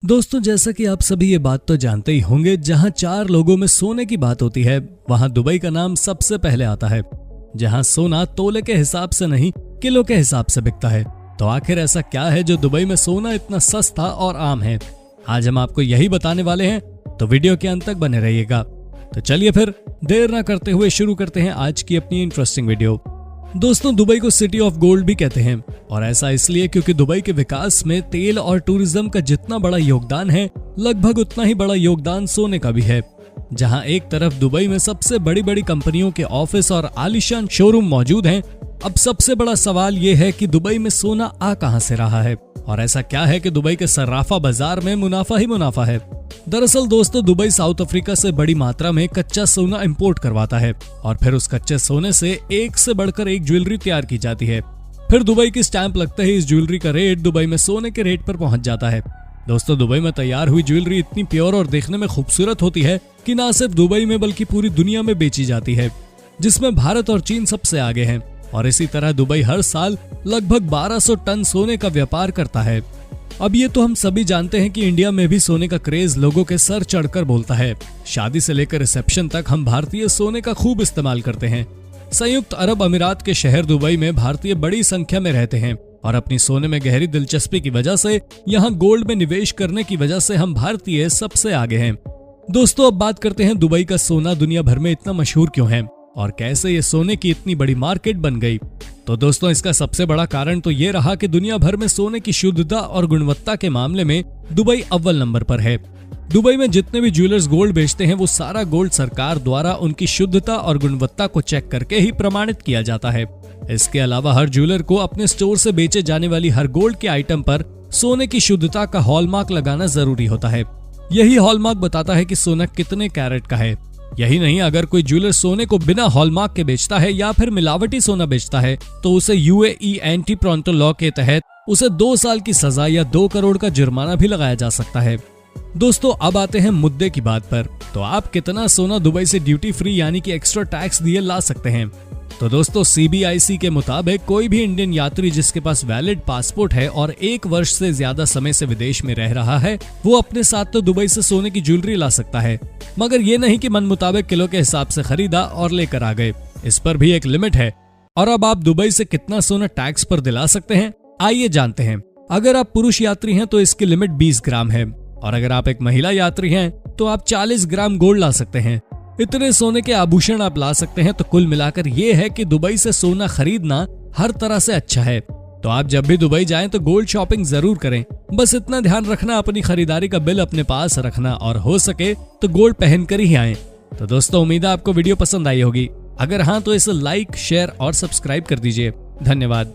दोस्तों, जैसा कि आप सभी ये बात तो जानते ही होंगे, जहां 4 लोगों में सोने की बात होती है वहां दुबई का नाम सबसे पहले आता है। जहां सोना तोले के हिसाब से नहीं किलो के हिसाब से बिकता है। तो आखिर ऐसा क्या है जो दुबई में सोना इतना सस्ता और आम है? आज हम आपको यही बताने वाले हैं, तो वीडियो के अंत तक बने रहिएगा। तो चलिए फिर देर ना करते हुए शुरू करते हैं आज की अपनी इंटरेस्टिंग वीडियो। दोस्तों, दुबई को सिटी ऑफ गोल्ड भी कहते हैं, और ऐसा इसलिए क्योंकि दुबई के विकास में तेल और टूरिज्म का जितना बड़ा योगदान है, लगभग उतना ही बड़ा योगदान सोने का भी है। जहां एक तरफ दुबई में सबसे बड़ी बड़ी कंपनियों के ऑफिस और आलीशान शोरूम मौजूद हैं, अब सबसे बड़ा सवाल ये है कि दुबई में सोना आ कहां से रहा है, और ऐसा क्या है कि दुबई के सर्राफा बाजार में मुनाफा ही मुनाफा है। दरअसल दोस्तों, दुबई साउथ अफ्रीका से बड़ी मात्रा में कच्चा सोना इंपोर्ट करवाता है और फिर उस कच्चे सोने से एक से बढ़कर एक ज्वेलरी तैयार की जाती है। फिर दुबई की स्टैंप लगते ही इस ज्वेलरी का रेट दुबई में सोने के रेट पर पहुंच जाता है। दोस्तों, दुबई में तैयार हुई ज्वेलरी इतनी प्योर और देखने में खूबसूरत होती है कि न सिर्फ दुबई में बल्कि पूरी दुनिया में बेची जाती है, जिसमें भारत और चीन सबसे आगे हैं। और इसी तरह दुबई हर साल लगभग 1200 टन सोने का व्यापार करता है। अब ये तो हम सभी जानते हैं कि इंडिया में भी सोने का क्रेज लोगों के सर चढ़कर बोलता है। शादी से लेकर रिसेप्शन तक हम भारतीय सोने का खूब इस्तेमाल करते हैं। संयुक्त अरब अमीरात के शहर दुबई में भारतीय बड़ी संख्या में रहते हैं और अपनी सोने में गहरी दिलचस्पी की वजह से, यहाँ गोल्ड में निवेश करने की वजह से हम भारतीय सबसे आगे हैं। दोस्तों, अब बात करते हैं दुबई का सोना दुनिया भर में इतना मशहूर क्यों है और कैसे ये सोने की इतनी बड़ी मार्केट बन गई। तो दोस्तों, इसका सबसे बड़ा कारण तो ये रहा कि दुनिया भर में सोने की शुद्धता और गुणवत्ता के मामले में दुबई अव्वल नंबर पर है। दुबई में जितने भी ज्वेलर्स गोल्ड बेचते हैं, वो सारा गोल्ड सरकार द्वारा उनकी शुद्धता और गुणवत्ता को चेक करके ही प्रमाणित किया जाता है। इसके अलावा हर ज्वेलर को अपने स्टोर से बेचे जाने वाली हर गोल्ड के आइटम पर सोने की शुद्धता का हॉलमार्क लगाना जरूरी होता है। यही हॉलमार्क बताता है कि सोना कितने कैरेट का है। यही नहीं, अगर कोई ज्वेलर सोने को बिना हॉलमार्क के बेचता है या फिर मिलावटी सोना बेचता है, तो उसे यूएई एंटी प्रॉन्टो लॉ के तहत उसे 2 साल की सजा या 2 करोड़ का जुर्माना भी लगाया जा सकता है। दोस्तों, अब आते हैं मुद्दे की बात पर। तो आप कितना सोना दुबई से ड्यूटी फ्री यानी कि एक्स्ट्रा टैक्स दिए ला सकते हैं? तो दोस्तों, सीबीआईसी के मुताबिक कोई भी इंडियन यात्री जिसके पास वैलिड पासपोर्ट है और 1 वर्ष से ज्यादा समय से विदेश में रह रहा है, वो अपने साथ तो दुबई से सोने की ज्वेलरी ला सकता है, मगर ये नहीं कि मन मुताबिक किलो के हिसाब से खरीदा और लेकर आ गए। इस पर भी एक लिमिट है। और अब आप दुबई से कितना सोना टैक्स पर दिला सकते हैं, आइए जानते हैं। अगर आप पुरुष यात्री हैं तो इसकी लिमिट 20 ग्राम है, और अगर आप एक महिला यात्री हैं तो आप 40 ग्राम गोल्ड ला सकते हैं। इतने सोने के आभूषण आप ला सकते हैं। तो कुल मिलाकर ये है कि दुबई से सोना खरीदना हर तरह से अच्छा है। तो आप जब भी दुबई जाएं तो गोल्ड शॉपिंग जरूर करें। बस इतना ध्यान रखना, अपनी खरीदारी का बिल अपने पास रखना, और हो सके तो गोल्ड पहनकर ही आएं। तो दोस्तों, उम्मीद है आपको वीडियो पसंद आई होगी। अगर हाँ तो इसे लाइक, शेयर और सब्सक्राइब कर दीजिए। धन्यवाद।